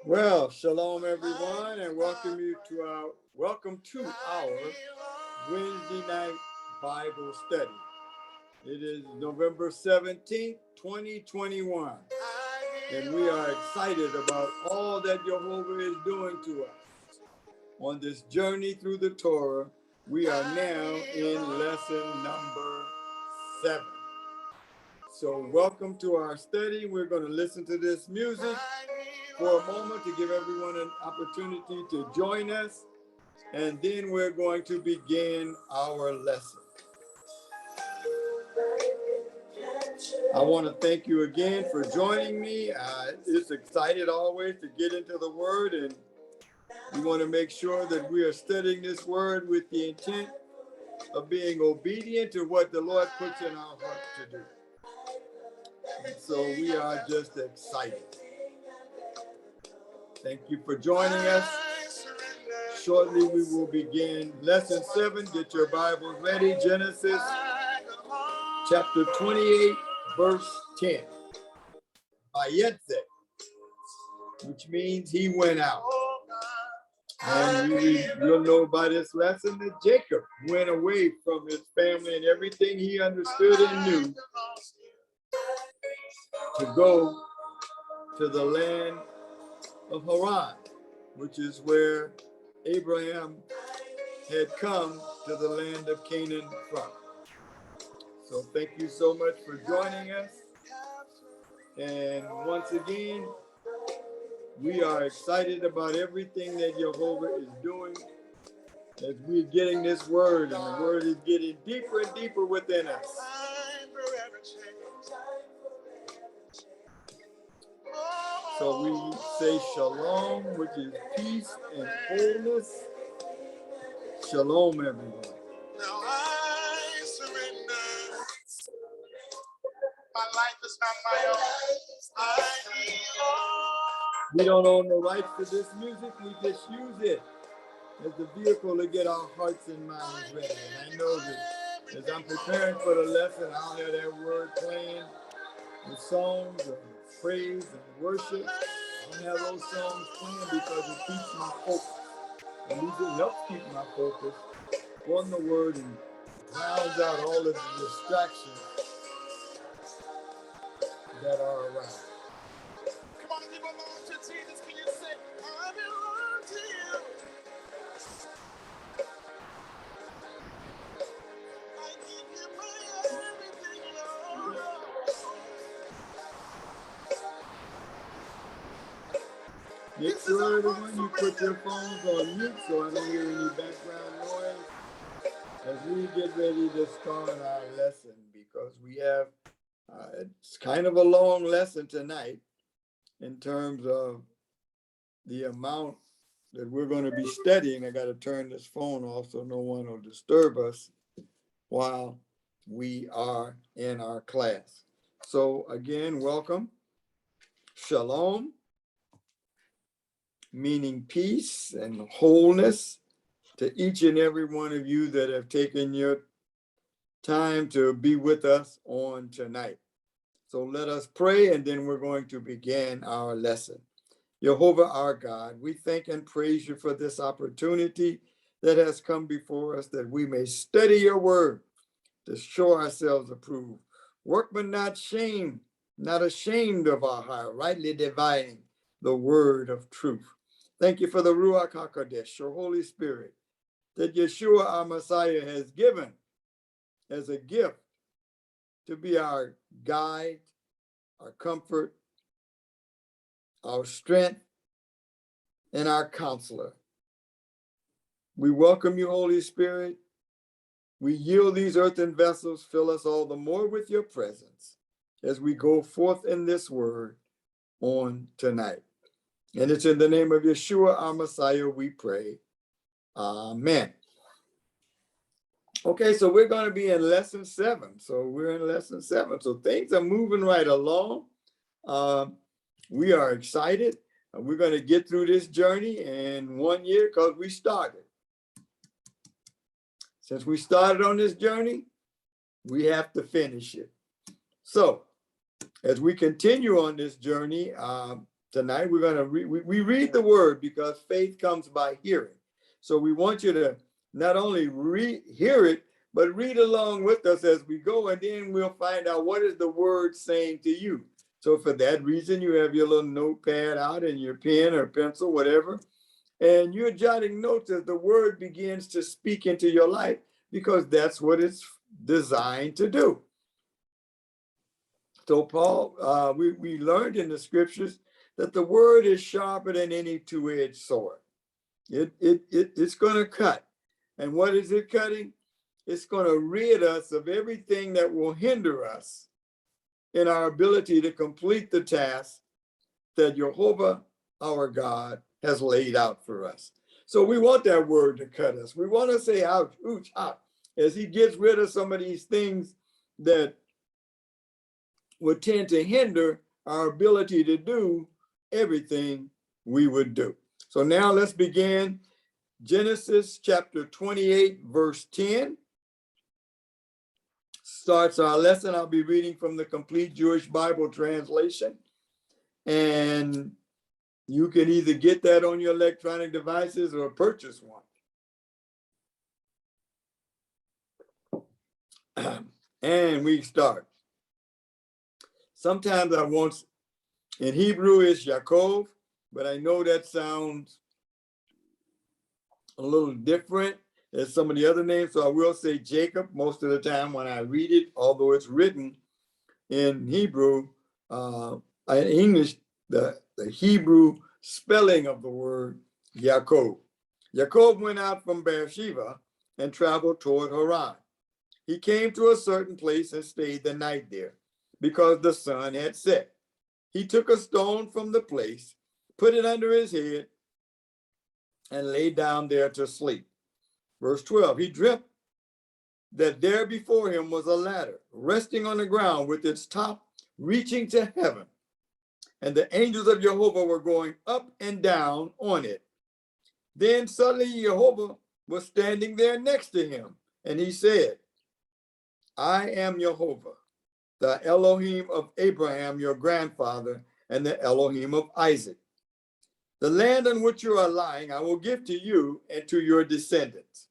Well, shalom everyone, and welcome to our Wednesday night Bible study. It is November 17th, 2021, and we are excited about all that Jehovah is doing to us. On this journey through the Torah, we are now in lesson number 7. So welcome to our study. We're going to listen to this music for a moment to give everyone an opportunity to join us, and then we're going to begin our lesson. I want to thank you again for joining me. It's excited always to get into the Word, and we want to make sure that we are studying this Word with the intent of being obedient to what the Lord puts in our heart to do. And so we are just excited. Thank you for joining us. Shortly we will begin lesson 7. Get your Bibles ready. Genesis chapter 28, verse 10. Vayetzei, which means he went out. And you'll know by this lesson that Jacob went away from his family and everything he understood and knew to go to the land of Haran, which is where Abraham had come to the land of Canaan from. So thank you so much for joining us. And once again, we are excited about everything that Jehovah is doing as we're getting this word, and the word is getting deeper and deeper within us. So we say shalom, which is peace and wholeness. Shalom, everyone. Now I surrender. My life is not my own. I belong. We don't own the rights to this music. We just use it as the vehicle to get our hearts and minds ready. And I know that as I'm preparing for the lesson, I'll have that word playing with songs of praise and worship. I'll have those songs playing because it keeps my focus. At least it helps keep my focus on the word and drowns out all of the distractions that are around. Come on, give along to Jesus. Can you say, I belong to you? I give you my everything, Lord. Make sure everyone you put your phones on mute so I don't hear any background noise as we get ready to start our lesson, because we have it's kind of a long lesson tonight in terms of the amount that we're going to be studying. I got to turn this phone off so no one will disturb us while we are in our class. So again, welcome. Shalom, meaning peace and wholeness, to each and every one of you that have taken your time to be with us on tonight. So let us pray, and then we're going to begin our lesson. Jehovah our God, we thank and praise you for this opportunity that has come before us, that we may study your word to show ourselves approved. Workmen not ashamed of our heart, rightly dividing the word of truth. Thank you for the Ruach HaKodesh, your Holy Spirit, that Yeshua our Messiah has given as a gift to be our guide, our comfort, our strength, and our counselor. We welcome you, Holy Spirit. We yield these earthen vessels. Fill us all the more with your presence as we go forth in this word on tonight. And it's in the name of Yeshua, our Messiah, we pray. Amen. Okay, so we're going to be in lesson 7. So we're in lesson 7. So things are moving right along. We are excited. We're going to get through this journey in 1 year because we started. Since we started on this journey, we have to finish it. So As we continue on this journey, tonight we're going to we read the word because faith comes by hearing. So we want you to not only hear it, but read along with us as we go, and then we'll find out what is the word saying to you. So for that reason, you have your little notepad out and your pen or pencil, whatever, and you're jotting notes as the word begins to speak into your life, because that's what it's designed to do. So Paul, we learned in the scriptures that the word is sharper than any two-edged sword. It's going to cut. And what is it cutting? It's going to rid us of everything that will hinder us in our ability to complete the task that Jehovah, our God, has laid out for us. So we want that word to cut us. We want to say, ouch, ooch, out, as he gets rid of some of these things that would tend to hinder our ability to do everything we would do. So now let's begin Genesis chapter 28, verse 10. Starts our lesson. I'll be reading from the Complete Jewish Bible Translation. And you can either get that on your electronic devices or purchase one. And we start. Sometimes I want, in Hebrew it's Yaakov, but I know that sounds a little different as some of the other names. So I will say Jacob most of the time when I read it, although it's written in Hebrew, in English, the Hebrew spelling of the word Yaakov. Yaakov went out from Beersheba and traveled toward Haran. He came to a certain place and stayed the night there because the sun had set. He took a stone from the place, put it under his head, and lay down there to sleep. Verse 12, he dreamt that there before him was a ladder resting on the ground with its top reaching to heaven. And the angels of Jehovah were going up and down on it. Then suddenly Jehovah was standing there next to him. And he said, I am Jehovah, the Elohim of Abraham, your grandfather, and the Elohim of Isaac. The land on which you are lying, I will give to you and to your descendants.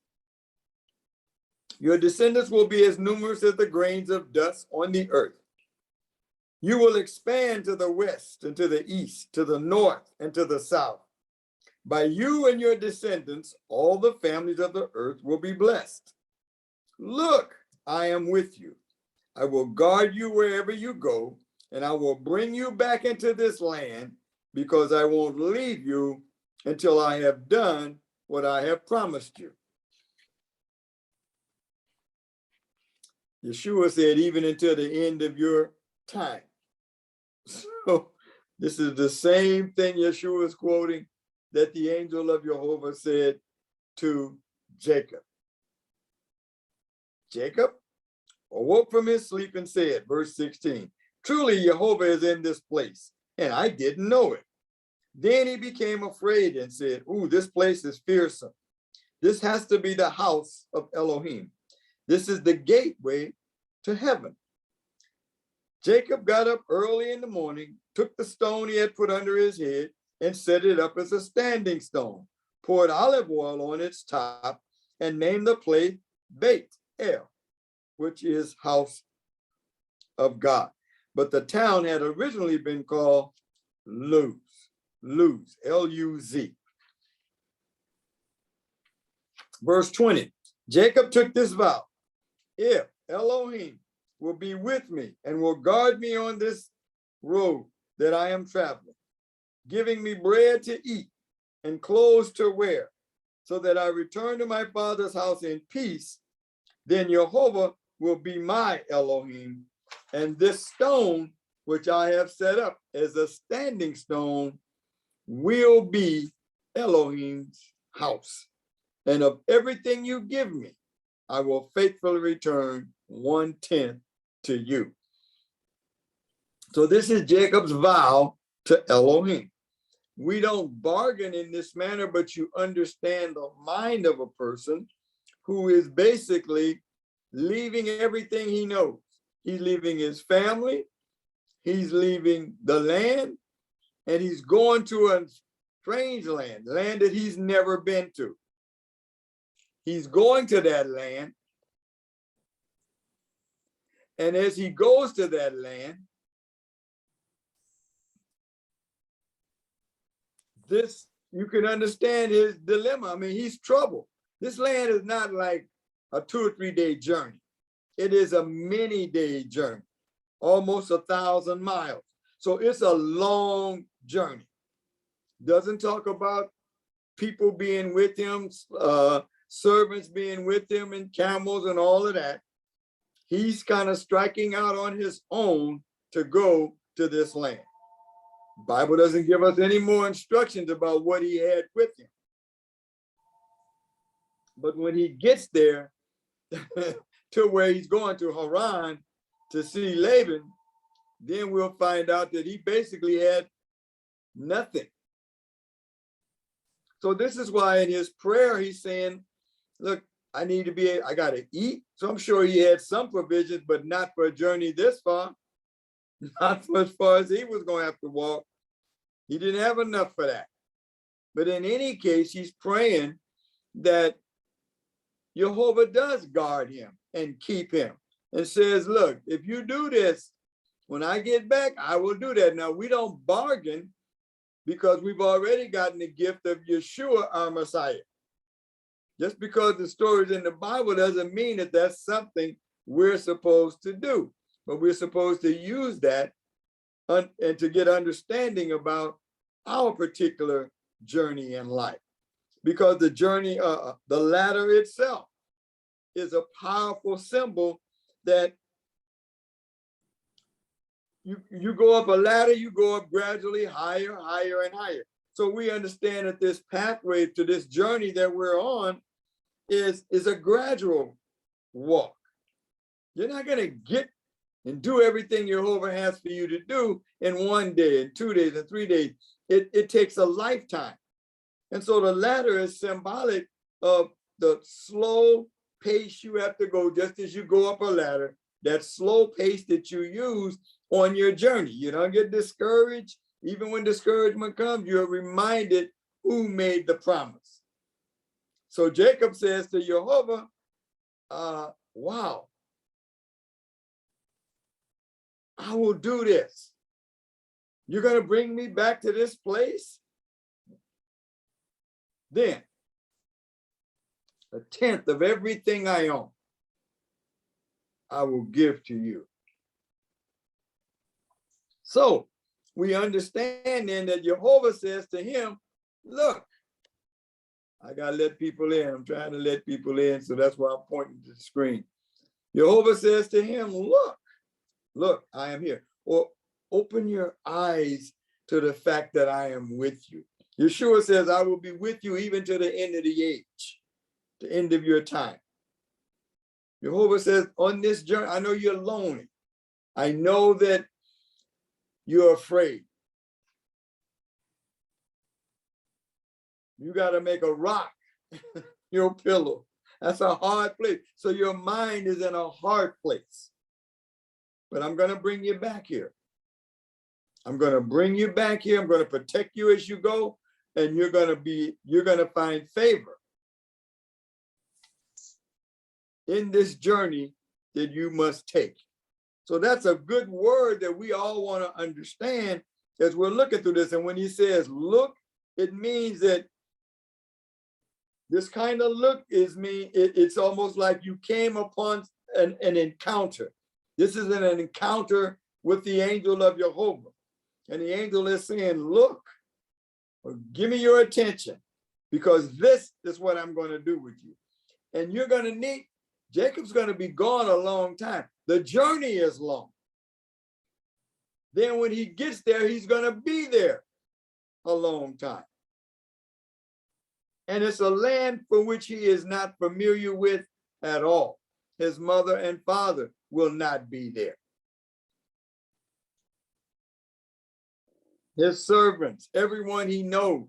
Your descendants will be as numerous as the grains of dust on the earth. You will expand to the west and to the east, to the north and to the south. By you and your descendants, all the families of the earth will be blessed. Look, I am with you. I will guard you wherever you go, and I will bring you back into this land, because I won't leave you until I have done what I have promised you. Yeshua said, even until the end of your time. So this is the same thing Yeshua is quoting that the angel of Jehovah said to Jacob. Jacob awoke from his sleep and said, verse 16, truly Jehovah is in this place, and I didn't know it. Then he became afraid and said, ooh, this place is fearsome. This has to be the house of Elohim. This is the gateway to heaven. Jacob got up early in the morning, took the stone he had put under his head and set it up as a standing stone, poured olive oil on its top, and named the place Beit El, which is house of God. But the town had originally been called Luz, L-U-Z. Verse 20, Jacob took this vow, if Elohim will be with me and will guard me on this road that I am traveling, giving me bread to eat and clothes to wear, so that I return to my father's house in peace, then Jehovah will be my Elohim, and this stone which I have set up as a standing stone will be Elohim's house. And of everything you give me, I will faithfully return 1/10 to you. So this is Jacob's vow to Elohim. We don't bargain in this manner, but you understand the mind of a person who is basically leaving everything he knows. He's leaving his family, he's leaving the land and he's going to a strange land that he's never been to. He's going to that land. And as he goes to that land, this, you can understand his dilemma. I mean, he's troubled. This land is not like a 2 or 3 day journey. It is a many day journey, almost 1,000 miles. So it's a long journey. Doesn't talk about people being with him, servants being with him, and camels and all of that. He's kind of striking out on his own to go to this land. Bible doesn't give us any more instructions about what he had with him. But when he gets there to where he's going, to Haran, to see Laban, then we'll find out that he basically had nothing. So this is why in his prayer, he's saying, look, I got to eat. So I'm sure he had some provisions, but not for a journey this far, not for as far as he was going to have to walk. He didn't have enough for that. But in any case, he's praying that Jehovah does guard him and keep him, and says, look, if you do this, when I get back, I will do that. Now, we don't bargain because we've already gotten the gift of Yeshua, our Messiah. Just because the story's in the Bible doesn't mean that that's something we're supposed to do, but we're supposed to use that and to get understanding about our particular journey in life. Because the journey, the ladder itself is a powerful symbol that you go up a ladder, you go up gradually higher, higher, and higher. So we understand that this pathway to this journey that we're on is a gradual walk. You're not going to get and do everything Jehovah has for you to do in 1 day, in 2 days, in 3 days. It takes a lifetime. And so the ladder is symbolic of the slow pace you have to go, just as you go up a ladder, that slow pace that you use on your journey. You don't get discouraged. Even when discouragement comes, you're reminded who made the promise. So Jacob says to Jehovah, wow, I will do this. You're going to bring me back to this place? Then, 1/10 of everything I own, I will give to you. So we understand then that Jehovah says to him, look, I got to let people in. I'm trying to let people in, so that's why I'm pointing to the screen. Jehovah says to him, look, I am here. Or open your eyes to the fact that I am with you. Yeshua says, I will be with you even to the end of the age, the end of your time. Jehovah says, on this journey, I know you're lonely. I know that you're afraid. You got to make a rock your pillow. That's a hard place. So your mind is in a hard place. But I'm going to bring you back here. I'm going to bring you back here. I'm going to protect you as you go. And you're going to find favor in this journey that you must take. So that's a good word that we all want to understand as we're looking through this. And when he says look, it means that this kind of look it's almost like you came upon an encounter. This is an encounter with the angel of Jehovah. And the angel is saying, look, give me your attention, because this is what I'm going to do with you. And you're going to need, Jacob's going to be gone a long time. The journey is long. Then when he gets there, he's going to be there a long time. And it's a land for which he is not familiar with at all. His mother and father will not be there. His servants, everyone he knows,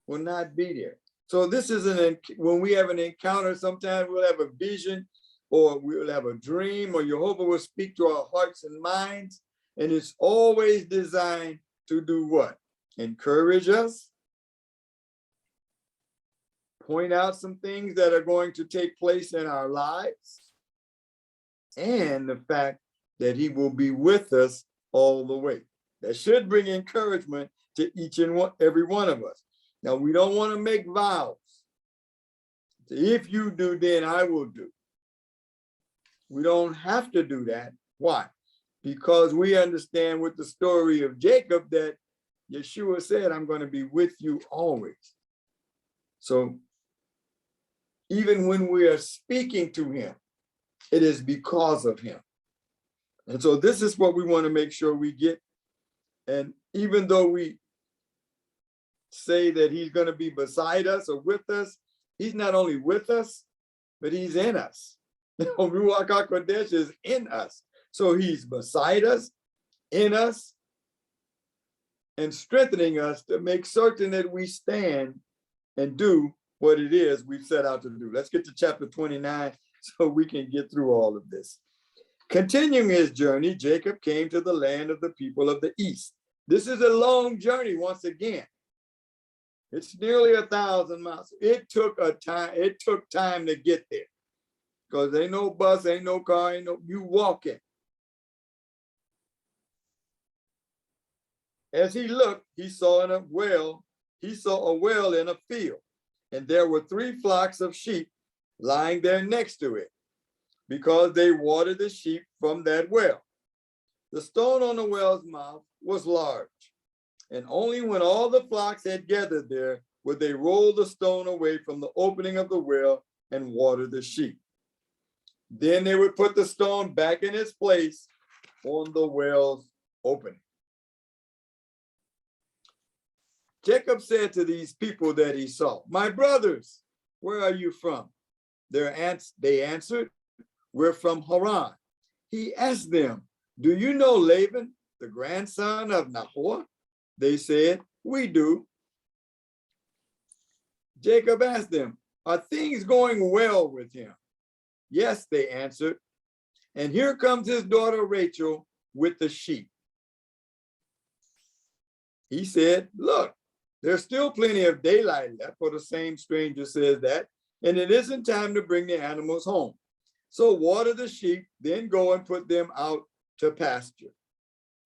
will not be there. So this is when we have an encounter, sometimes we'll have a vision or we'll have a dream, or Jehovah will speak to our hearts and minds. And it's always designed to do what? Encourage us, point out some things that are going to take place in our lives, and the fact that he will be with us all the way. That should bring encouragement to each and every one of us. Now, we don't want to make vows. If you do, then I will do. We don't have to do that. Why? Because we understand with the story of Jacob that Yeshua said, I'm going to be with you always. So even when we are speaking to him, it is because of him. And so this is what we want to make sure we get. And even though we say that he's going to be beside us or with us, he's not only with us, but he's in us. Ruach HaKodesh is in us. So he's beside us, in us, and strengthening us to make certain that we stand and do what it is we've set out to do. Let's get to chapter 29 so we can get through all of this. Continuing his journey, Jacob came to the land of the people of the east. This is a long journey once again. It's nearly 1,000 miles. It took time to get there. Because ain't no bus, ain't no car, you walking. As he looked, he saw a well in a field, and there were 3 flocks of sheep lying there next to it, because they watered the sheep from that well. The stone on the well's mouth was large, and only when all the flocks had gathered there would they roll the stone away from the opening of the well and water the sheep. Then they would put the stone back in its place on the well's opening. Jacob said to these people that he saw, "My brothers, where are you from?" They answered, "We're from Haran." He asked them, "Do you know Laban, the grandson of Nahor?" They said, "We do." Jacob asked them, "Are things going well with him?" "Yes," they answered. "And here comes his daughter Rachel with the sheep." He said, "Look, there's still plenty of daylight left," for the same stranger says that, "and it isn't time to bring the animals home. So water the sheep, then go and put them out to pasture."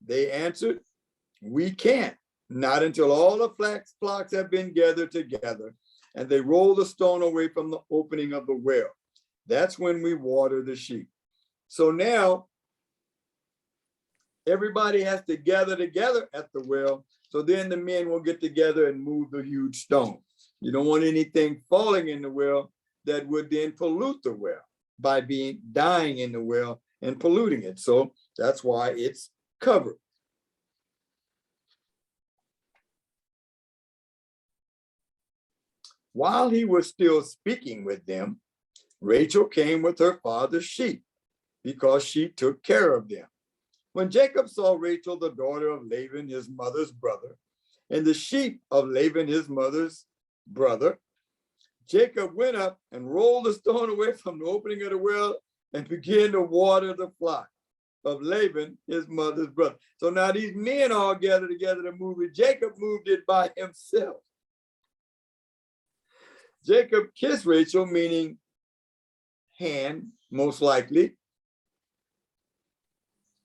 They answered, "We can't, not until all the flocks have been gathered together and they roll the stone away from the opening of the well. That's when we water the sheep." So now everybody has to gather together at the well. So then the men will get together and move the huge stone. You don't want anything falling in the well that would then pollute the well by dying in the well and polluting it. So that's why it's covered. While he was still speaking with them, Rachel came with her father's sheep because she took care of them. When Jacob saw Rachel, the daughter of Laban, his mother's brother, and the sheep of Laban, his mother's brother, Jacob went up and rolled the stone away from the opening of the well and began to water the flock of Laban, his mother's brother. So now these men all gathered together to move it. Jacob moved it by himself. Jacob kissed Rachel, meaning hand, most likely,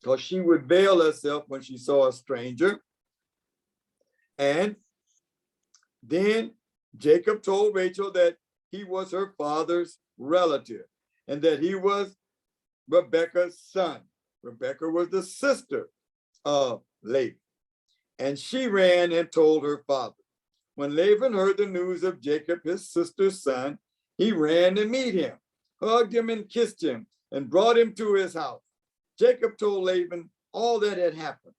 because she would veil herself when she saw a stranger. And then Jacob told Rachel that he was her father's relative and that he was Rebekah's son. Rebekah was the sister of Laban. And she ran and told her father. When Laban heard the news of Jacob, his sister's son, he ran to meet him, hugged him and kissed him, and brought him to his house. Jacob told Laban all that had happened.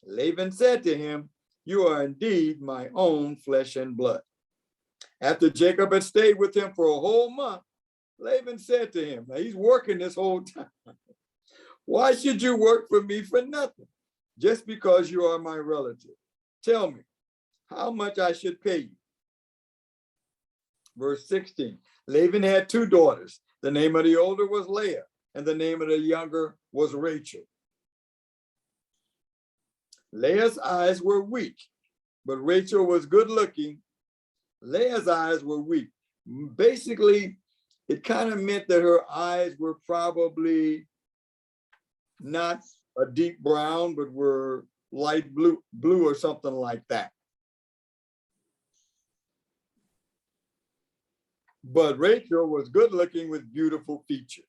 Laban said to him, "You are indeed my own flesh and blood." After Jacob had stayed with him for a whole month, Laban said to him, now he's working this whole time, "Why should you work for me for nothing, just because you are my relative? Tell me how much I should pay you." Verse 16, Laban had 2 daughters. The name of the older was Leah, and the name of the younger was Rachel. Leah's eyes were weak, but Rachel was good looking. Leah's eyes were weak. Basically, it kind of meant that her eyes were probably not a deep brown, but were light blue or something like that. But Rachel was good looking with beautiful features.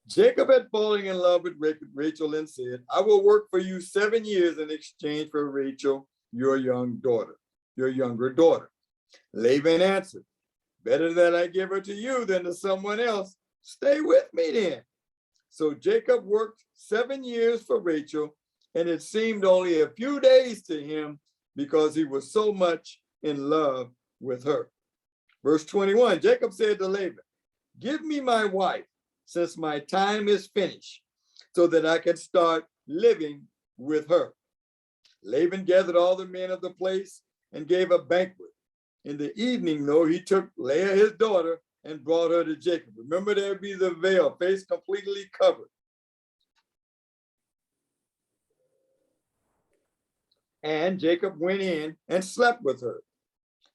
Jacob had fallen in love with Rachel and said, I will work for you 7 years in exchange for Rachel, your younger daughter. Laban answered, better that I give her to you than to someone else. Stay with me then. So Jacob worked 7 years for Rachel, and it seemed only a few days to him because he was so much in love with her. Verse 21, Jacob said to Laban, give me my wife, since my time is finished, so that I can start living with her. Laban gathered all the men of the place and gave a banquet. In the evening, though, he took Leah, his daughter, and brought her to Jacob. Remember, there would be the veil, face completely covered. And Jacob went in and slept with her.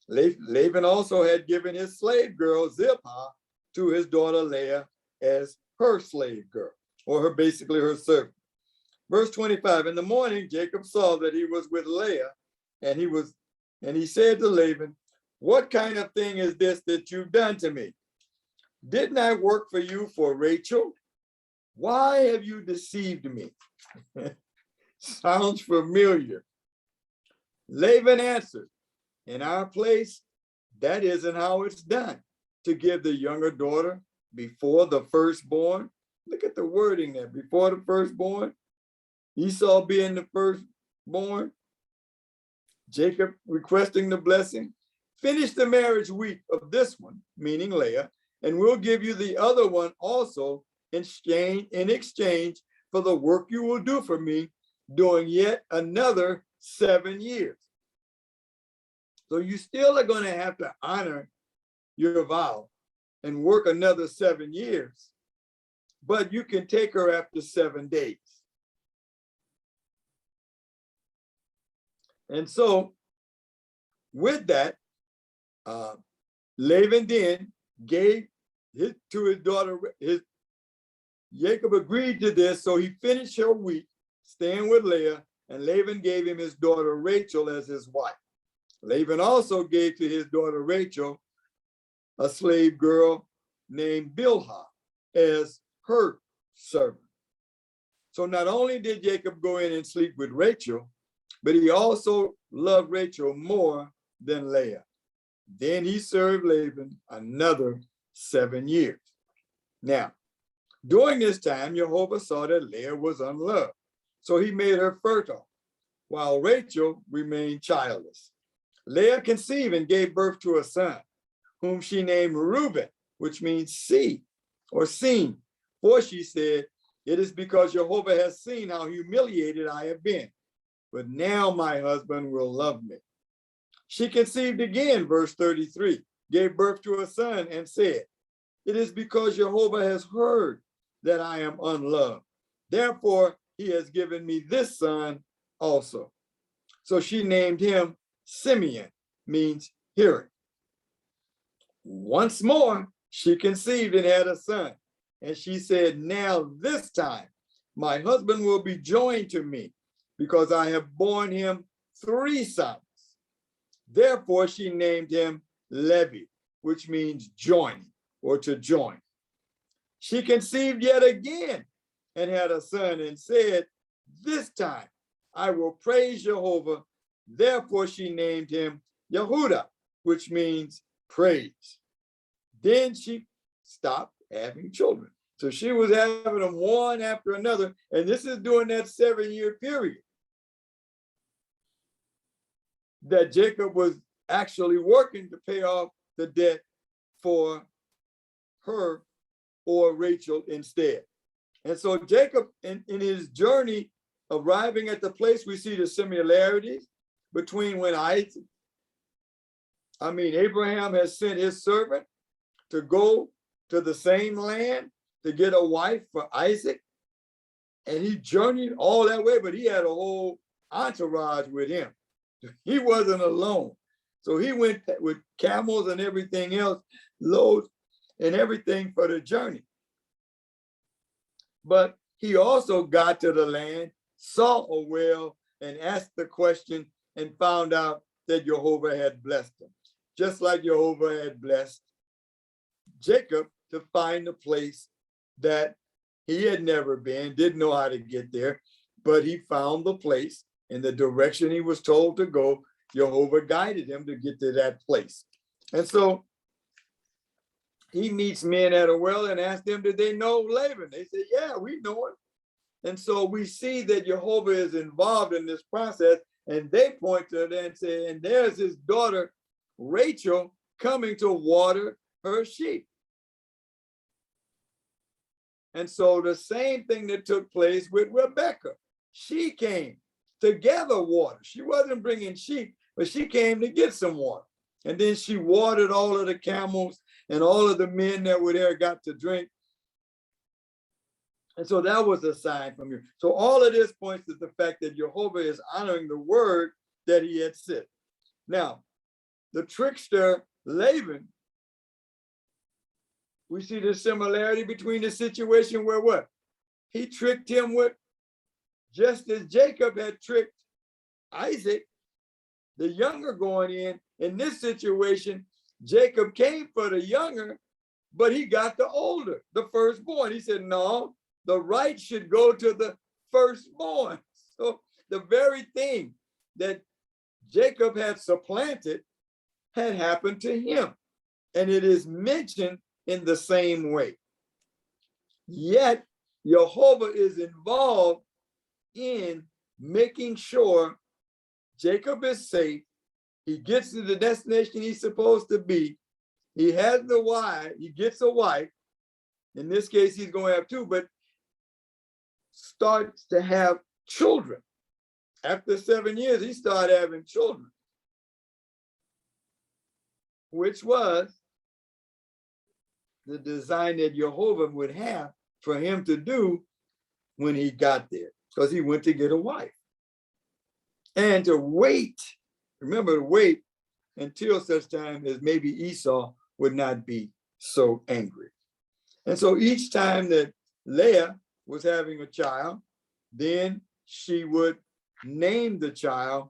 Laban also had given his slave girl Zilpah to his daughter Leah as her slave girl, or basically her servant. Verse 25, in the morning, Jacob saw that he was with Leah, and he said to Laban, what kind of thing is this that you've done to me? Didn't I work for you for Rachel? Why have you deceived me? Sounds familiar. Laban answered, in our place, that isn't how it's done, to give the younger daughter before the firstborn. Look at the wording there, before the firstborn. Esau being the firstborn. Jacob requesting the blessing. Finish the marriage week of this one, meaning Leah, and we'll give you the other one also in exchange for the work you will do for me during yet another 7 years. So you still are going to have to honor your vow and work another 7 years, but you can take her after 7 days. And so with that, Laban then gave to his daughter, Jacob agreed to this, so he finished her week, staying with Leah, and Laban gave him his daughter Rachel as his wife. Laban also gave to his daughter Rachel a slave girl named Bilhah as her servant. So not only did Jacob go in and sleep with Rachel, but he also loved Rachel more than Leah. Then he served Laban another 7 years. Now, during this time, Jehovah saw that Leah was unloved, so he made her fertile, while Rachel remained childless. Leah conceived and gave birth to a son, whom she named Reuben, which means see or seen. For she said, it is because Jehovah has seen how humiliated I have been, but now my husband will love me. She conceived again, verse 33, gave birth to a son and said, it is because Jehovah has heard that I am unloved. Therefore, he has given me this son also. So she named him Simeon, means hearing. Once more, she conceived and had a son. And she said, now this time, my husband will be joined to me because I have borne him 3 sons. Therefore, she named him Levi, which means joining or to join. She conceived yet again and had a son and said, this time I will praise Jehovah. Therefore, she named him Yehudah, which means praise. Then she stopped having children. So she was having them one after another. And this is during that 7-year period that Jacob was actually working to pay off the debt for her or Rachel instead. And so Jacob, in his journey, arriving at the place, we see the similarities between when Abraham has sent his servant to go to the same land to get a wife for Isaac. And he journeyed all that way, but he had a whole entourage with him. He wasn't alone. So he went with camels and everything else, loads and everything for the journey. But he also got to the land, saw a well, and asked the question and found out that Jehovah had blessed him. Just like Jehovah had blessed Jacob to find a place that he had never been, didn't know how to get there, but he found the place in the direction he was told to go. Jehovah guided him to get to that place. And so he meets men at a well and asks them, did they know Laban? They said, yeah, we know him. And so we see that Jehovah is involved in this process, and they point to it and say, and there's his daughter, Rachel, coming to water her sheep. And so the same thing that took place with Rebecca. She came to gather water. She wasn't bringing sheep, but she came to get some water. And then she watered all of the camels, and all of the men that were there got to drink. And so that was a sign from you. So all of this points to the fact that Jehovah is honoring the word that he had said. Now, the trickster Laban, we see the similarity between the situation where what? He tricked him with, just as Jacob had tricked Isaac, the younger going in this situation, Jacob came for the younger, but he got the older, the firstborn. He said, no, the right should go to the firstborn. So the very thing that Jacob had supplanted had happened to him. And it is mentioned in the same way. Yet Jehovah is involved in making sure Jacob is safe. He gets to the destination he's supposed to be. He has the wife, he gets a wife. In this case, he's going to have two, but starts to have children. After 7 years, he started having children, which was the design that Jehovah would have for him to do when he got there, because he went to get a wife. And to wait, remember to wait until such time as maybe Esau would not be so angry. And so each time that Leah was having a child, then she would name the child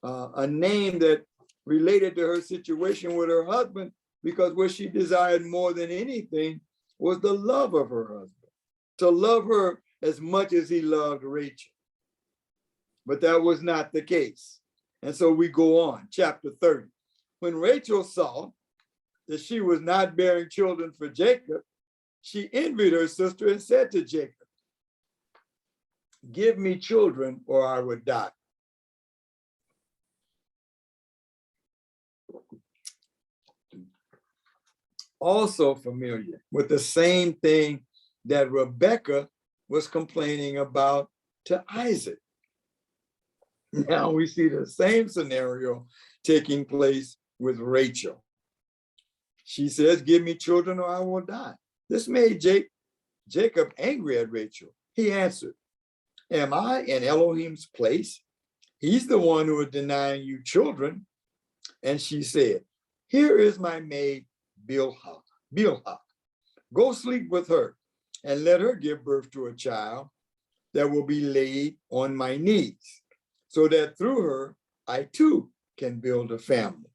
a name that related to her situation with her husband, because what she desired more than anything was the love of her husband, to love her as much as he loved Rachel. But that was not the case. And so we go on, chapter 30. When Rachel saw that she was not bearing children for Jacob, she envied her sister and said to Jacob, give me children or I would die. Also familiar with the same thing that Rebecca was complaining about to Isaac. Now we see the same scenario taking place with Rachel. She says, give me children or I will die. This made Jacob angry at Rachel. He answered, am I in Elohim's place? He's the one who is denying you children. And she said, here is my maid Bilhah. Go sleep with her and let her give birth to a child that will be laid on my knees, so that through her, I too can build a family.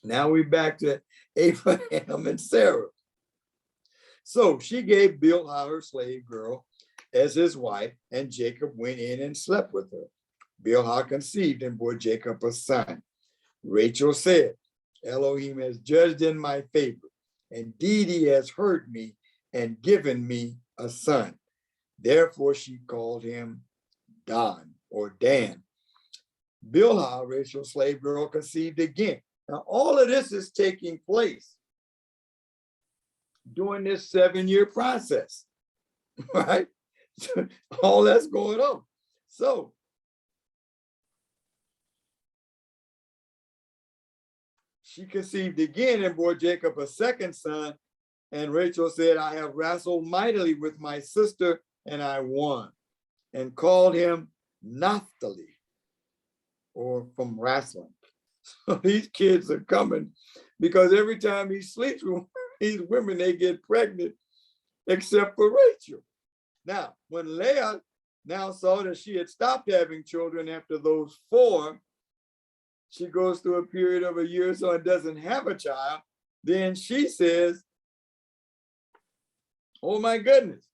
Now we're back to Abraham and Sarah. So she gave Bilhah, her slave girl, as his wife, and Jacob went in and slept with her. Bilhah conceived and bore Jacob a son. Rachel said, Elohim has judged in my favor. Indeed, he has heard me and given me a son. Therefore, she called him Dan or Dan. Bilhah, Rachel's slave girl, conceived again. Now, all of this is taking place during this 7-year process, right? All that's going on. So, she conceived again and bore Jacob a second son. And Rachel said, I have wrestled mightily with my sister and I won, and called him Naphtali, or from wrestling. So these kids are coming because every time he sleeps with these women, they get pregnant, except for Rachel. Now, when Leah now saw that she had stopped having children after those 4, she goes through a period of a year or so and doesn't have a child. Then she says, oh my goodness,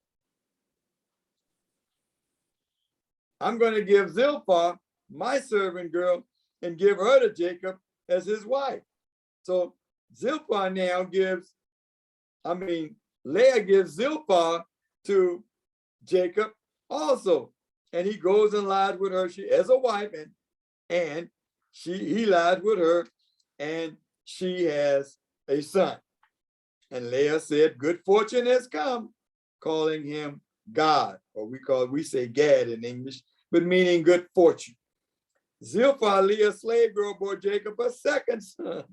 I'm going to give Zilpah, my servant girl, and give her to Jacob as his wife. So Zilpah now Leah gives Zilpah to Jacob also. And he goes and lies with her as a wife, and he lies with her, and she has a son. And Leah said, good fortune has come, calling him God, or we say Gad in English, but meaning good fortune. Zilpah, Leah's slave girl, bore Jacob a second son.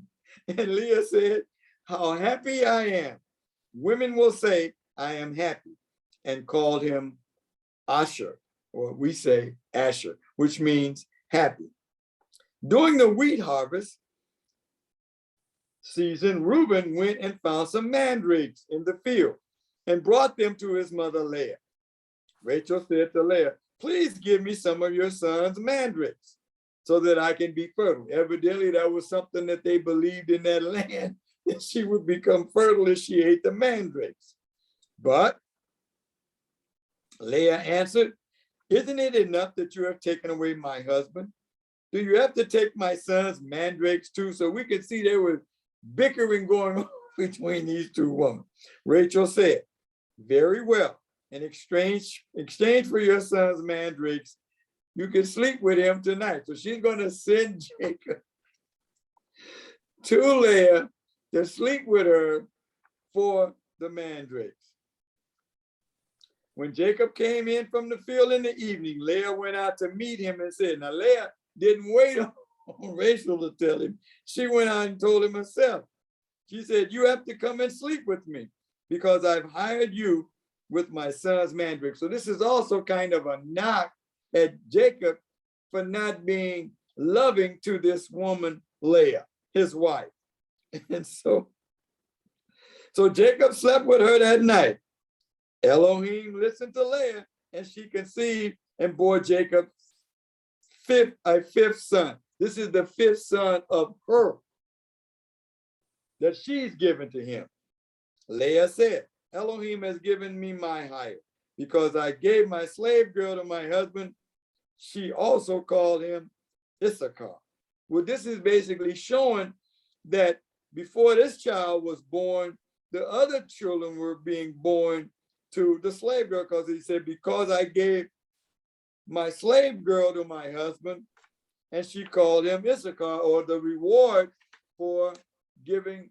And Leah said, how happy I am. Women will say, I am happy, and called him Asher, or we say Asher, which means happy. During the wheat harvest season, Reuben went and found some mandrakes in the field and brought them to his mother Leah. Rachel said to Leah, please give me some of your son's mandrakes so that I can be fertile. Evidently, that was something that they believed in that land, that she would become fertile if she ate the mandrakes. But Leah answered, isn't it enough that you have taken away my husband? Do you have to take my son's mandrakes too? So we could see there was bickering going on between these two women. Rachel said, very well. In exchange for your son's mandrakes, you can sleep with him tonight. So she's going to send Jacob to Leah to sleep with her for the mandrakes. When Jacob came in from the field in the evening, Leah went out to meet him and said, now Leah didn't wait on Rachel to tell him. She went out and told him herself. She said, you have to come and sleep with me because I've hired you with my son's mandrake. So this is also kind of a knock at Jacob for not being loving to this woman, Leah, his wife. And so Jacob slept with her that night. Elohim listened to Leah, and she conceived and bore Jacob a fifth son. This is the 5th son of her that she's given to him. Leah said, Elohim has given me my hire because I gave my slave girl to my husband. She also called him Issachar. Well, this is basically showing that before this child was born, the other children were being born to the slave girl, because he said, because I gave my slave girl to my husband, and she called him Issachar, or the reward for giving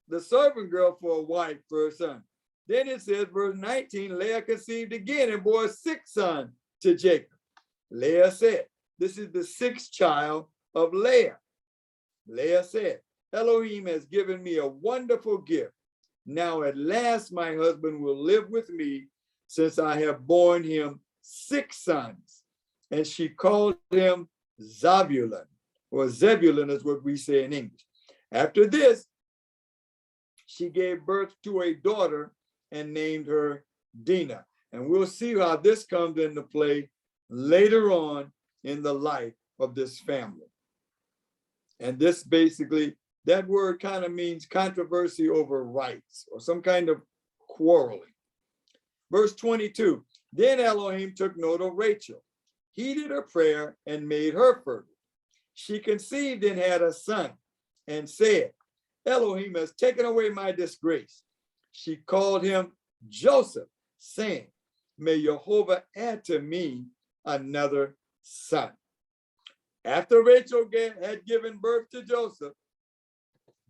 the servant girl for a wife for her son. Then it says, verse 19, Leah conceived again and bore a 6th son to Jacob. Leah said, this is the 6th child of Leah. Leah said, Elohim has given me a wonderful gift. Now at last my husband will live with me, since I have borne him 6 sons. And she called him Zebulun, or Zebulun is what we say in English. After this, she gave birth to a daughter and named her Dinah. And we'll see how this comes into play later on in the life of this family. And this basically, that word kind of means controversy over rights or some kind of quarreling. Verse 22, then Elohim took note of Rachel, heeded her prayer, and made her fertile. She conceived and had a son and said, Elohim has taken away my disgrace. She called him Joseph, saying, may Jehovah add to me another son. After Rachel had given birth to Joseph,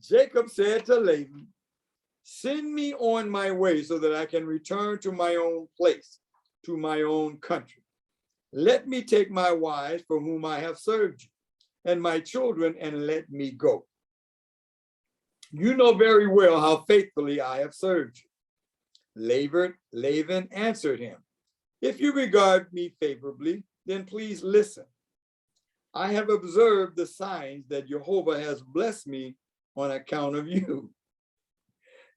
Jacob said to Laban, send me on my way so that I can return to my own place, to my own country. Let me take my wives for whom I have served you, and my children, and let me go. You know very well how faithfully I have served you. Laban answered him, if you regard me favorably, then please listen. I have observed the signs that Jehovah has blessed me on account of you.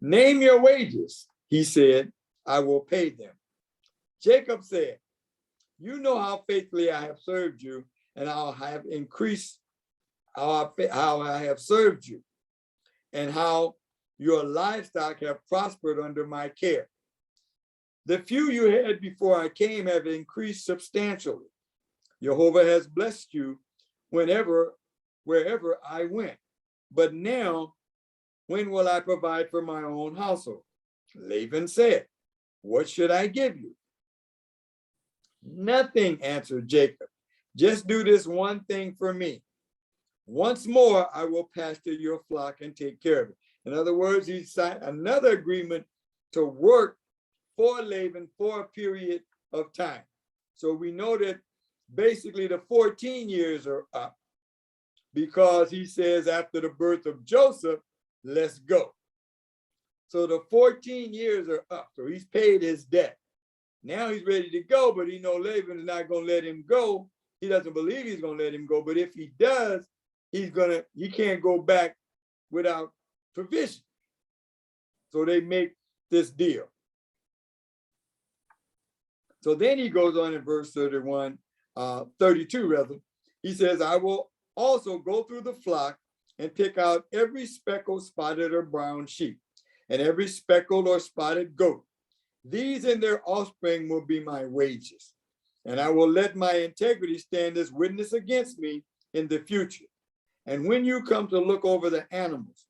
Name your wages, he said, I will pay them. Jacob said, you know how faithfully I have served you, and how I have increased, how I have served you, and how your livestock have prospered under my care. The few you had before I came have increased substantially. Jehovah has blessed you wherever I went. But now, when will I provide for my own household? Laban said, what should I give you? Nothing, answered Jacob. Just do this one thing for me. Once more, I will pasture your flock and take care of it. In other words, he signed another agreement to work for Laban for a period of time. So we know that basically the 14 years are up, because he says after the birth of Joseph, let's go. So the 14 years are up. So he's paid his debt. Now he's ready to go, but he knows Laban is not going to let him go. He doesn't believe he's going to let him go. But if he does, he can't go back without provision. So they make this deal. So then he goes on in verse 32 rather. He says, I will also go through the flock and pick out every speckled, spotted, or brown sheep, and every speckled or spotted goat. These and their offspring will be my wages, and I will let my integrity stand as witness against me in the future. And when you come to look over the animals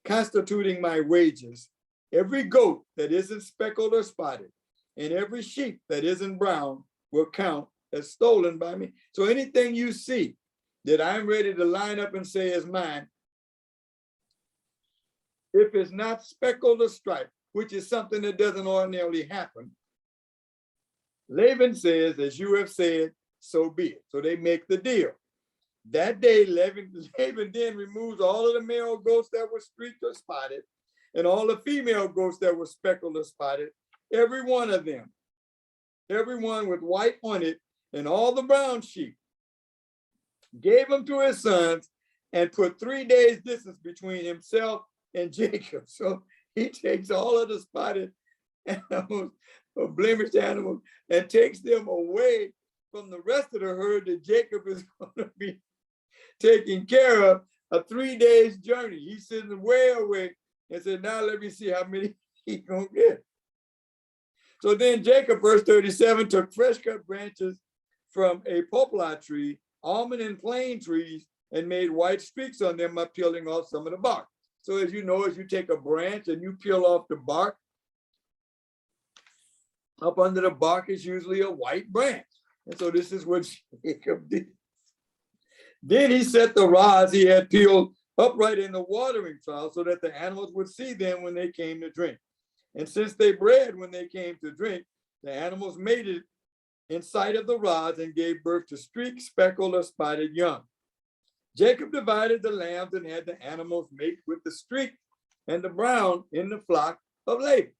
constituting my wages, every goat that isn't speckled or spotted, and every sheep that isn't brown will count as stolen by me. So anything you see that I'm ready to line up and say is mine, if it's not speckled or striped, which is something that doesn't ordinarily happen, Laban says, as you have said, so be it. So they make the deal. That day, Laban then removes all of the male goats that were streaked or spotted, and all the female goats that were speckled or spotted, every one of them, every one with white on it, and all the brown sheep, gave them to his sons, and put 3 days distance between himself and Jacob. So he takes all of the spotted animals or blemished animals and takes them away from the rest of the herd that Jacob is going to be taking care of, a 3 days journey. He's sitting way away and said, now let me see how many he's going to get. So then Jacob, verse 37, took fresh cut branches from a poplar tree, almond and plane trees, and made white streaks on them by peeling off some of the bark. So as you know, as you take a branch and you peel off the bark, up under the bark is usually a white branch. And so this is what Jacob did. Then he set the rods he had peeled upright in the watering trough so that the animals would see them when they came to drink. And since they bred when they came to drink, the animals mated in sight of the rods and gave birth to streaked, speckled, or spotted young. Jacob divided the lambs and had the animals mate with the streaked and the brown in the flock of Laban.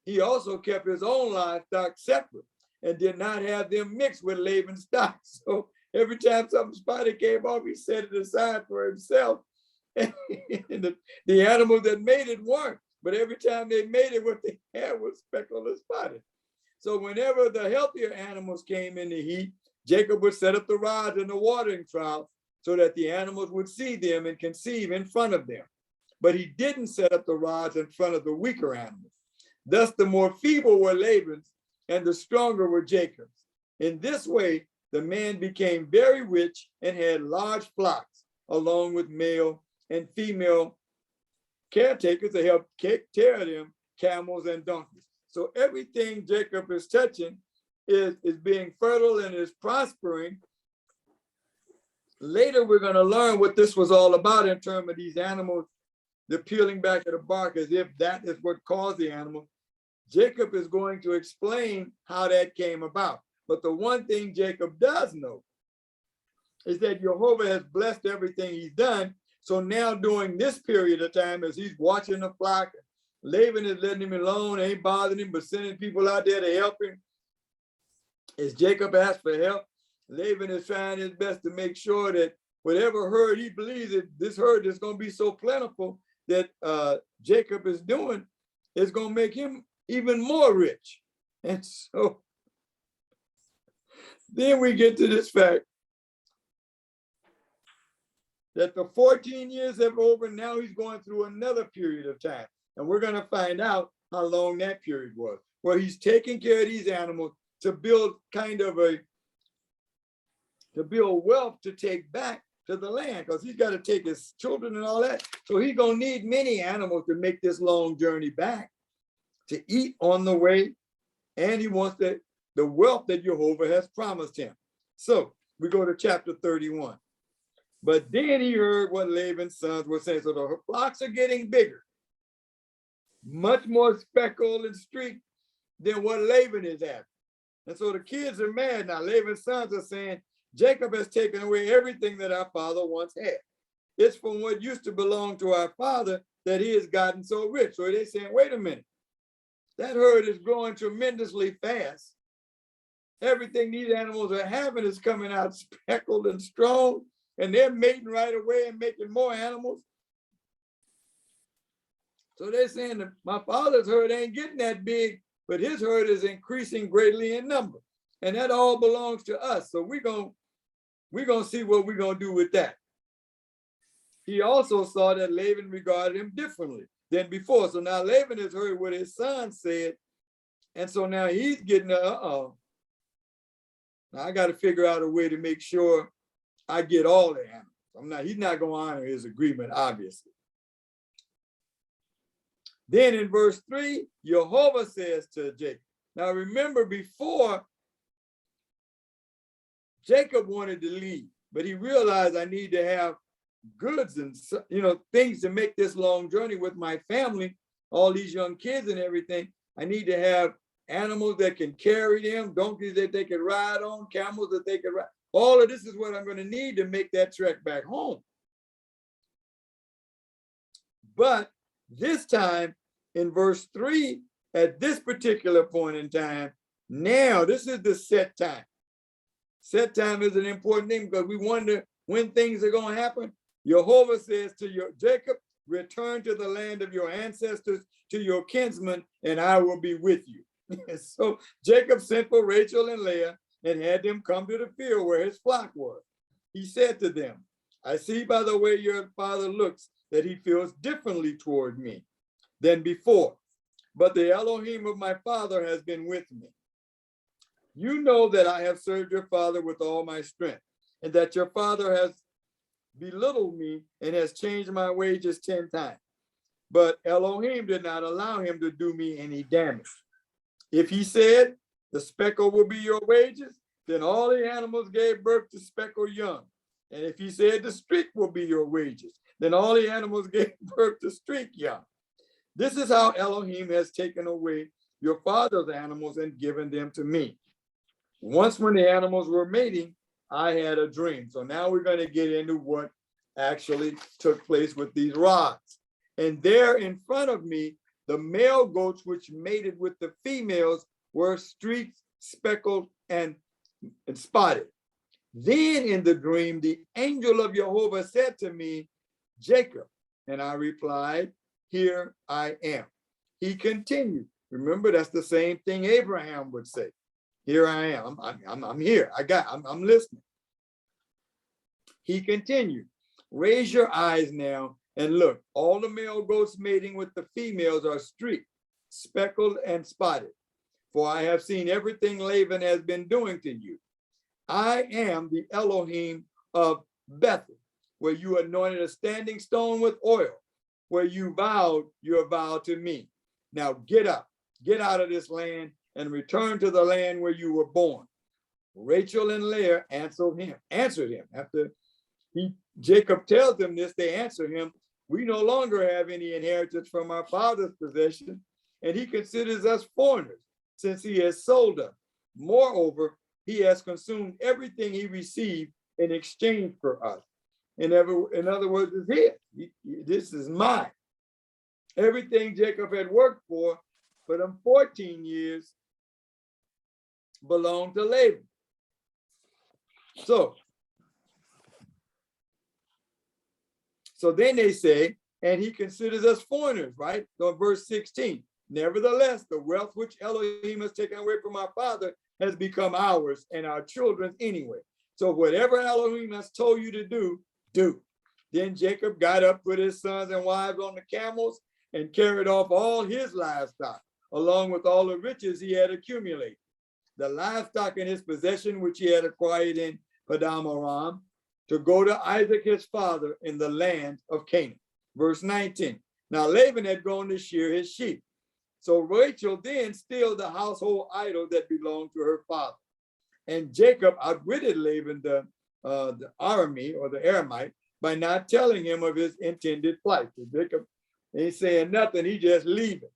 He also kept his own livestock separate and did not have them mixed with Laban's stock. So every time something spotted came off, he set it aside for himself. And the animals that mated weren't, but every time they mated, what they had was speckled or spotted. So whenever the healthier animals came in the heat, Jacob would set up the rods in the watering trough so that the animals would see them and conceive in front of them. But he didn't set up the rods in front of the weaker animals. Thus, the more feeble were Laban's and the stronger were Jacob's. In this way, the man became very rich and had large flocks, along with male and female caretakers to help take care of them, camels and donkeys. So everything Jacob is touching is being fertile and is prospering. Later, we're going to learn what this was all about in terms of these animals, the peeling back of the bark, as if that is what caused the animal. Jacob is going to explain how that came about. But the one thing Jacob does know is that Jehovah has blessed everything he's done. So now during this period of time, as he's watching the flock, Laban is letting him alone, ain't bothering him, but sending people out there to help him. As Jacob asked for help, Laban is trying his best to make sure that whatever herd he believes that this herd is going to be so plentiful that Jacob is doing is going to make him even more rich. And so then we get to this fact that the 14 years have over. Now he's going through another period of time. And we're going to find out how long that period was, where he's taking care of these animals to build wealth to take back to the land, because he's got to take his children and all that. So he's going to need many animals to make this long journey back to eat on the way. And he wants the wealth that Jehovah has promised him. So we go to chapter 31. But then he heard what Laban's sons were saying. So the flocks are getting bigger, much more speckled and streaked than what Laban is having. And so the kids are mad now. Laban's sons are saying, Jacob has taken away everything that our father once had. It's from what used to belong to our father that he has gotten so rich. So they're saying, wait a minute, that herd is growing tremendously fast. Everything these animals are having is coming out speckled and strong, and they're mating right away and making more animals. So they're saying that my father's herd ain't getting that big, but his herd is increasing greatly in number. And that all belongs to us. So we're gonna see what we're gonna do with that. He also saw that Laban regarded him differently than before. So now Laban has heard what his son said. And so now he's getting now I got to figure out a way to make sure I get all the animals. He's not going to honor his agreement, obviously. Then in verse 3, Jehovah says to Jacob. Now remember, before Jacob wanted to leave, but he realized I need to have goods and things to make this long journey with my family, all these young kids and everything. I need to have animals that can carry them, donkeys that they can ride on, camels that they can ride. All of this is what I'm going to need to make that trek back home. But this time in verse 3, at this particular point in time, now this is the set time. Set time is an important thing because we wonder when things are going to happen. Jehovah says to Jacob, return to the land of your ancestors, to your kinsmen, and I will be with you. So Jacob sent for Rachel and Leah and had them come to the field where his flock was. He said to them, I see by the way your father looks that he feels differently toward me than before, but the Elohim of my father has been with me. You know that I have served your father with all my strength, and that your father has belittled me and has changed my wages 10 times. But Elohim did not allow him to do me any damage. If he said, the speckle will be your wages, then all the animals gave birth to speckled young. And if he said, the streak will be your wages, then all the animals gave birth to streak young. This is how Elohim has taken away your father's animals and given them to me. Once when the animals were mating, I had a dream. So now we're going to get into what actually took place with these rods. And there in front of me, the male goats which mated with the females were streaked, speckled, and spotted. Then in the dream, the angel of Jehovah said to me, Jacob. And I replied, here I am. He continued. Remember, that's the same thing Abraham would say. Here I am. I'm here. I'm listening. He continued. Raise your eyes now and look. All the male goats mating with the females are streaked, speckled, and spotted. For I have seen everything Laban has been doing to you. I am the Elohim of Bethel, where you anointed a standing stone with oil, where you vowed your vow to me. Now get up, get out of this land, and return to the land where you were born. Rachel and Leah answered him. After Jacob tells them this, they answer him, we no longer have any inheritance from our father's possession, and he considers us foreigners, since he has sold us. Moreover, he has consumed everything he received in exchange for us. In other words, it's his. This is mine. Everything Jacob had worked for them 14 years belonged to Laban. So then they say, and he considers us foreigners, right? So verse 16, nevertheless, the wealth which Elohim has taken away from our father has become ours and our children's anyway. So whatever Elohim has told you to do, do. Then Jacob got up, put his sons and wives on the camels, and carried off all his livestock, along with all the riches he had accumulated. The livestock in his possession, which he had acquired in Padam Aram, to go to Isaac his father in the land of Canaan. Verse 19. Now Laban had gone to shear his sheep. So Rachel then stilled the household idol that belonged to her father. And Jacob outwitted Laban, the Arami or the Aramite, by not telling him of his intended flight. So Jacob ain't saying nothing, he just leaving.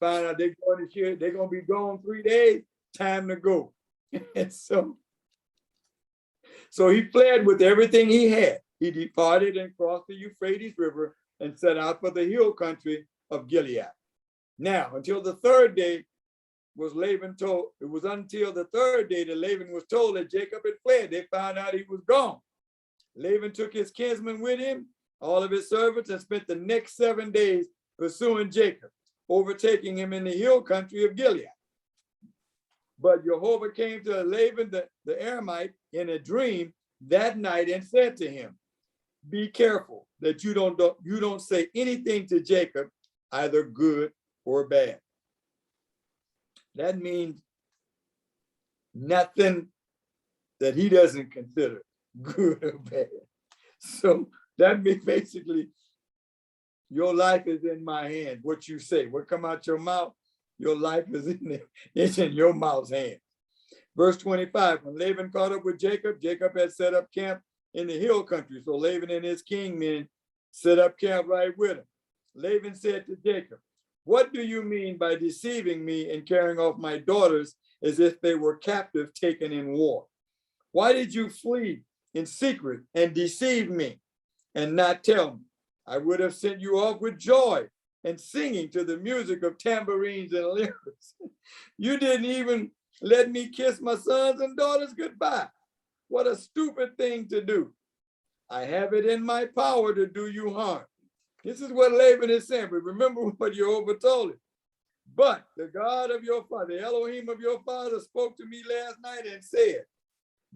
Find out they're going to shear, they're going to be gone 3 days, time to go. And so he fled with everything he had. He departed and crossed the Euphrates River and set out for the hill country of Gilead. Now, until the third day was Laban told, it was until the third day that Laban was told that Jacob had fled. They found out he was gone. Laban took his kinsmen with him, all of his servants, and spent the next 7 days pursuing Jacob, overtaking him in the hill country of Gilead. But Jehovah came to Laban, the Aramite, in a dream that night and said to him, be careful that you don't say anything to Jacob, either good or bad. That means nothing that he doesn't consider good or bad. So that means basically your life is in my hand. What you say, what come out your mouth, your life is in there. It's in your mouth's hand. Verse 25, when Laban caught up with Jacob, Jacob had set up camp in the hill country. So Laban and his king men set up camp right with him. Laban said to Jacob, what do you mean by deceiving me and carrying off my daughters as if they were captives taken in war? Why did you flee in secret and deceive me and not tell me? I would have sent you off with joy and singing to the music of tambourines and lyres. You didn't even let me kiss my sons and daughters goodbye. What a stupid thing to do. I have it in my power to do you harm. This is what Laban is saying, but remember what Jehovah told him. But the God of your father, the Elohim of your father, spoke to me last night and said,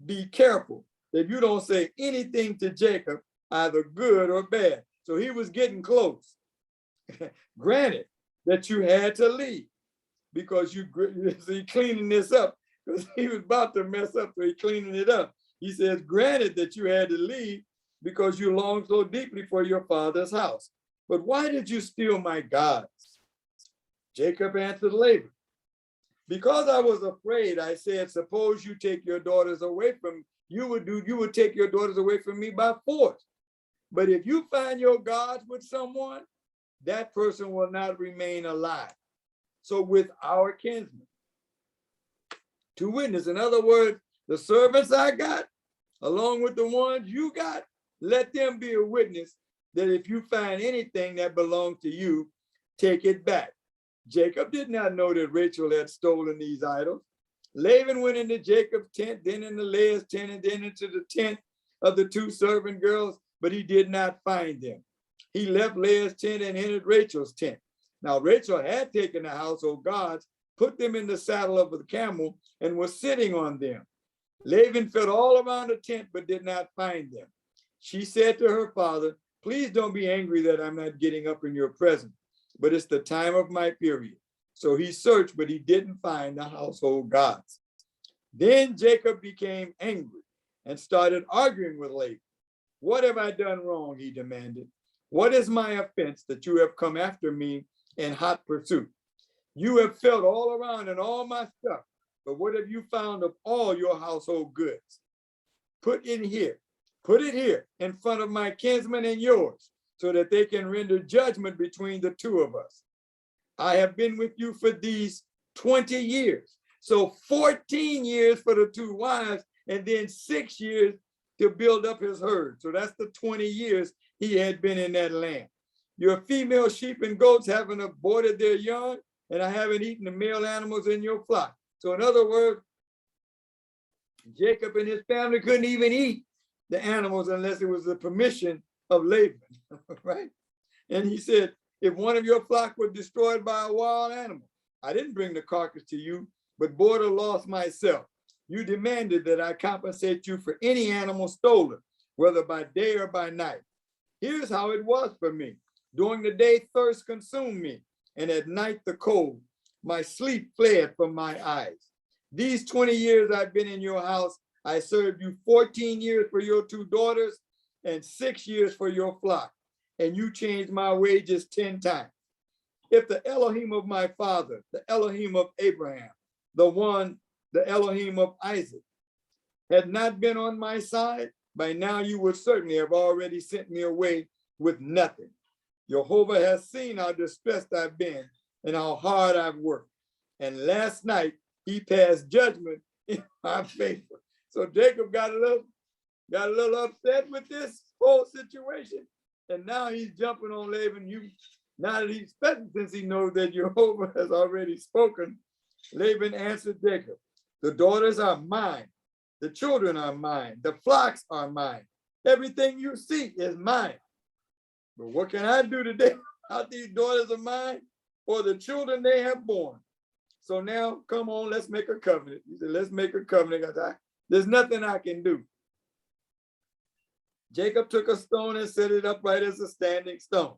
be careful that you don't say anything to Jacob, either good or bad. So he was getting close. Granted that you had to leave because you cleaning this up, because he was about to mess up, so he cleaning it up. He says, granted that you had to leave because you longed so deeply for your father's house. But why did you steal my gods? Jacob answered Laban, because I was afraid, I said, suppose you take your daughters away from, you would take your daughters away from me by force. But if you find your gods with someone, that person will not remain alive. So with our kinsmen, to witness, in other words, the servants I got, along with the ones you got, let them be a witness that if you find anything that belongs to you, take it back. Jacob did not know that Rachel had stolen these idols. Laban went into Jacob's tent, then into Leah's tent, and then into the tent of the two servant girls, but he did not find them. He left Leah's tent and entered Rachel's tent. Now Rachel had taken the household gods, put them in the saddle of the camel, and was sitting on them. Laban felt all around the tent, but did not find them. She said to her father, please don't be angry that I'm not getting up in your presence, but it's the time of my period. So he searched, but he didn't find the household gods. Then Jacob became angry and started arguing with Laban. What have I done wrong? He demanded. What is my offense that you have come after me in hot pursuit? You have felt all around and all my stuff, but what have you found of all your household goods? Put it here in front of my kinsmen and yours, so that they can render judgment between the two of us. I have been with you for these 20 years. So 14 years for the two wives, and then 6 years to build up his herd. So that's the 20 years he had been in that land. Your female sheep and goats haven't aborted their young, and I haven't eaten the male animals in your flock. So in other words, Jacob and his family couldn't even eat the animals unless it was the permission of Laban, right? And he said, if one of your flock was destroyed by a wild animal, I didn't bring the carcass to you, but bore the loss myself. You demanded that I compensate you for any animal stolen, whether by day or by night. Here's how it was for me. During the day, thirst consumed me, and at night, the cold. My sleep fled from my eyes. These 20 years I've been in your house, I served you 14 years for your 2 daughters and 6 years for your flock, and you changed my wages 10 times. If the Elohim of my father, the Elohim of Abraham, the Elohim of Isaac, had not been on my side, by now you would certainly have already sent me away with nothing. Jehovah has seen how distressed I've been and how hard I've worked. And last night he passed judgment in my favor. So Jacob got a little upset with this whole situation. And now he's jumping on Laban. Now that especially since he knows that Jehovah has already spoken, Laban answered Jacob, the daughters are mine, the children are mine, the flocks are mine. Everything you see is mine. But what can I do today? Out these daughters of mine or the children they have born? So now, come on, let's make a covenant. He said, let's make a covenant. There's nothing I can do. Jacob took a stone and set it up right as a standing stone.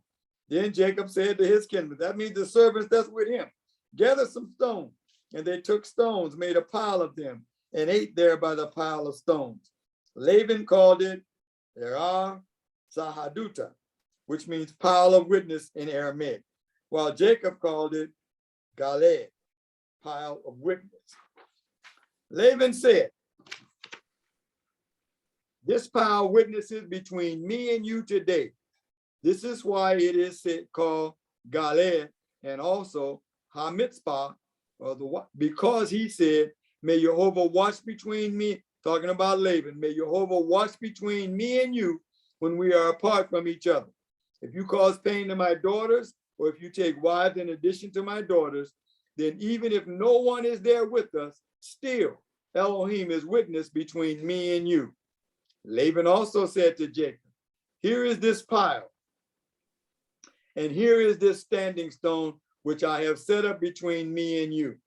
Then Jacob said to his kinsmen, that means the servants that's with him, gather some stones. And they took stones, made a pile of them, and ate there by the pile of stones. Laban called it Erah Sahaduta, which means pile of witness in Aramaic, while Jacob called it Galed, pile of witness. Laban said, this pile of witnesses between me and you today. This is why it is called Galed and also Hamitzpah, because he said, may Jehovah watch between me, talking about Laban, may Jehovah watch between me and you when we are apart from each other. If you cause pain to my daughters, or if you take wives in addition to my daughters, then even if no one is there with us, still Elohim is witness between me and you. Laban also said to Jacob, here is this pile, and here is this standing stone, which I have set up between me and you.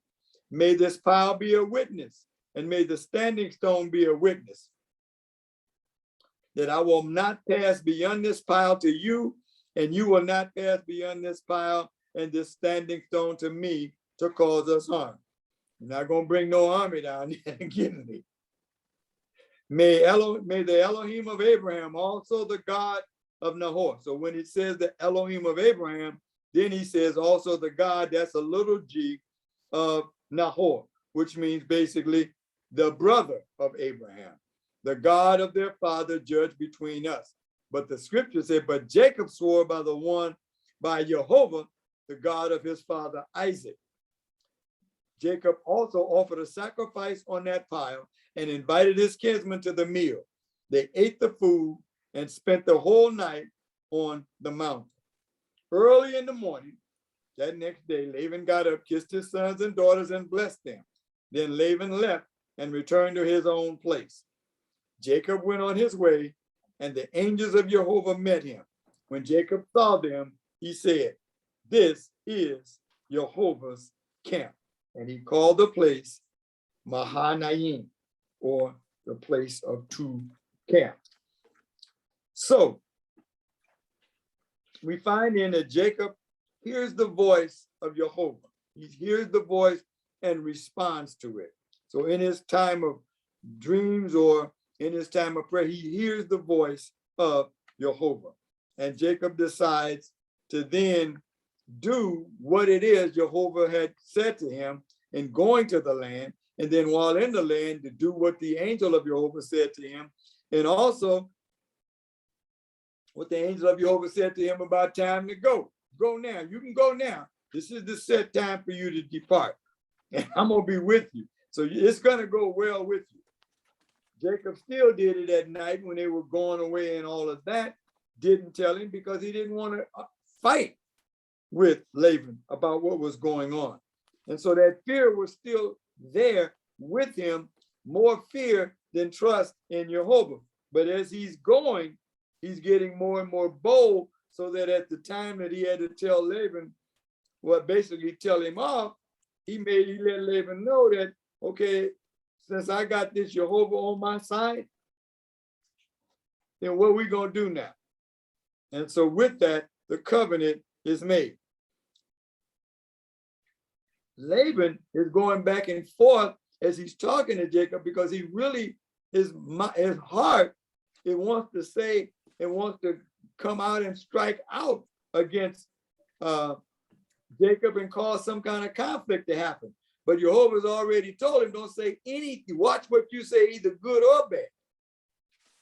May this pile be a witness, and may the standing stone be a witness, that I will not pass beyond this pile to you, and you will not pass beyond this pile and this standing stone to me to cause us harm. You're not going to bring no army down here and get me. May the Elohim of Abraham, also the God of Nahor. So when it says the Elohim of Abraham, then he says also the God, that's a little g, of Nahor, which means basically the brother of Abraham, the God of their father, judge between us. But the scripture said, but Jacob swore by Jehovah, the God of his father Isaac. Jacob also offered a sacrifice on that pile and invited his kinsmen to the meal. They ate the food and spent the whole night on the mountain. Early in the morning, that next day, Laban got up, kissed his sons and daughters, and blessed them. Then Laban left and returned to his own place. Jacob went on his way, and the angels of Jehovah met him. When Jacob saw them, he said, this is Jehovah's camp. And he called the place Mahanaim, or the place of two camps. So we find in that Jacob hears the voice of Jehovah. He hears the voice and responds to it. So in his time of dreams or in his time of prayer, he hears the voice of Jehovah. And Jacob decides to then do what it is Jehovah had said to him in going to the land. And then while in the land, to do what the angel of Jehovah said to him. And also what the angel of Jehovah said to him about time to go. Go now. You can go now. This is the set time for you to depart. And I'm going to be with you. So it's going to go well with you. Jacob still did it at night when they were going away and all of that. Didn't tell him because he didn't want to fight with Laban about what was going on. And so that fear was still there with him more fear than trust in Jehovah. But as he's going, he's getting more and more bold, so that at the time that he had to tell Laban, well, basically tell him off, he let Laban know that, okay, since I got this Jehovah on my side, then what are we going to do now? And so with that, the covenant is made. Laban is going back and forth as he's talking to Jacob, because he really, his heart, it wants to say, it wants to come out and strike out against Jacob and cause some kind of conflict to happen. But Jehovah's already told him, don't say anything. Watch what you say, either good or bad.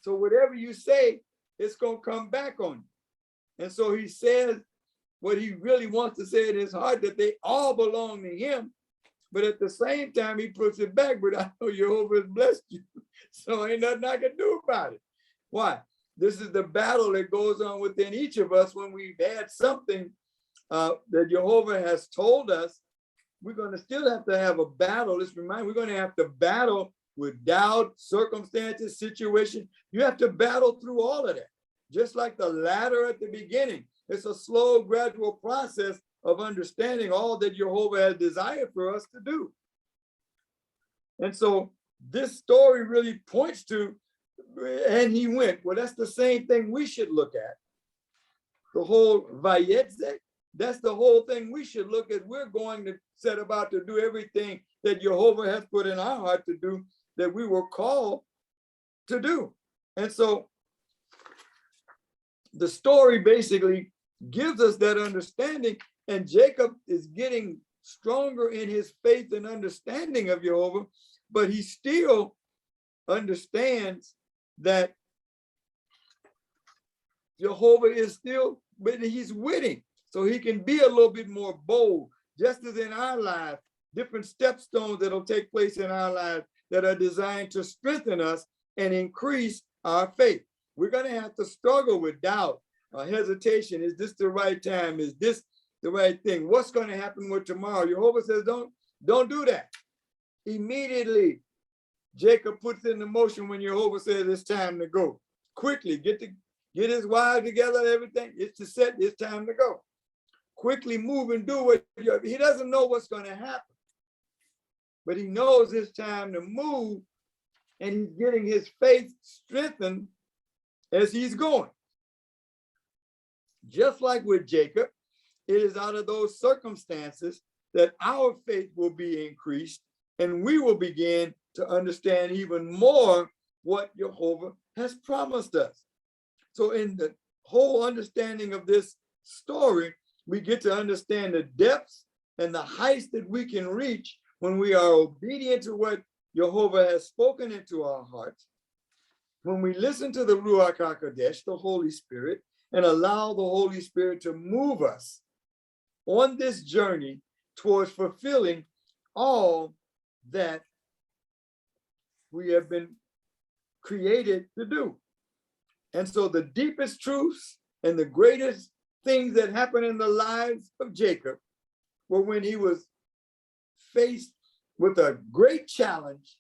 So whatever you say, it's going to come back on you. And so he says what he really wants to say in his heart, that they all belong to him. But at the same time, he puts it back, but I know Jehovah has blessed you. So ain't nothing I can do about it. Why? This is the battle that goes on within each of us when we've had something that Jehovah has told us. We're going to still have to have a battle. Let's remind, we're going to have to battle with doubt, circumstances, situation. You have to battle through all of that. Just like the ladder at the beginning. It's a slow, gradual process of understanding all that Jehovah has desired for us to do. And so this story really points to, and he went. Well, that's the same thing we should look at. The whole Vayetzei, that's the whole thing we should look at. We're going to set about to do everything that Jehovah has put in our heart to do, that we were called to do. And so the story basically gives us that understanding, and Jacob is getting stronger in his faith and understanding of Jehovah, but he still understands that Jehovah is still, but he's with him. So he can be a little bit more bold, just as in our lives, different stepstones that'll take place in our lives that are designed to strengthen us and increase our faith. We're going to have to struggle with doubt, hesitation. Is this the right time? Is this the right thing? What's going to happen with tomorrow? Jehovah says, don't do that. Immediately, Jacob puts in the motion when Jehovah says it's time to go. Quickly, get his wife together, everything. It's time to go. Quickly move and do what he doesn't know what's going to happen, but he knows it's time to move, and he's getting his faith strengthened as he's going. Just like with Jacob, it is out of those circumstances that our faith will be increased, and we will begin to understand even more what Jehovah has promised us. So in the whole understanding of this story, we get to understand the depths and the heights that we can reach when we are obedient to what Jehovah has spoken into our hearts. When we listen to the Ruach HaKodesh, the Holy Spirit, and allow the Holy Spirit to move us on this journey towards fulfilling all that we have been created to do. And so the deepest truths and the greatest things that happened in the lives of Jacob were when he was faced with a great challenge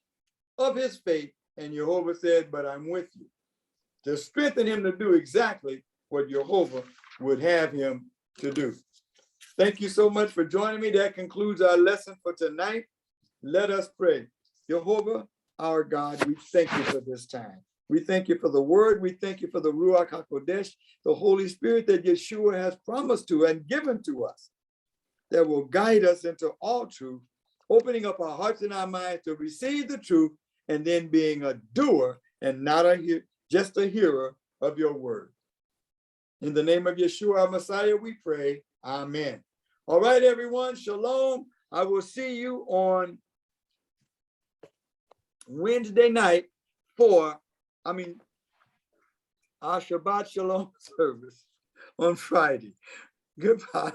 of his faith, and Jehovah said, but I'm with you, to strengthen him to do exactly what Jehovah would have him to do. Thank you so much for joining me. That concludes our lesson for tonight. Let us pray. Jehovah, our God, we thank you for this time. We thank you for the word. We thank you for the Ruach HaKodesh, the Holy Spirit that Yeshua has promised to and given to us, that will guide us into all truth, opening up our hearts and our minds to receive the truth, and then being a doer and not just a hearer of your word. In the name of Yeshua, our Messiah, we pray. Amen. All right, everyone. Shalom. I will see you on Wednesday night for our Shabbat Shalom service on Friday. Goodbye.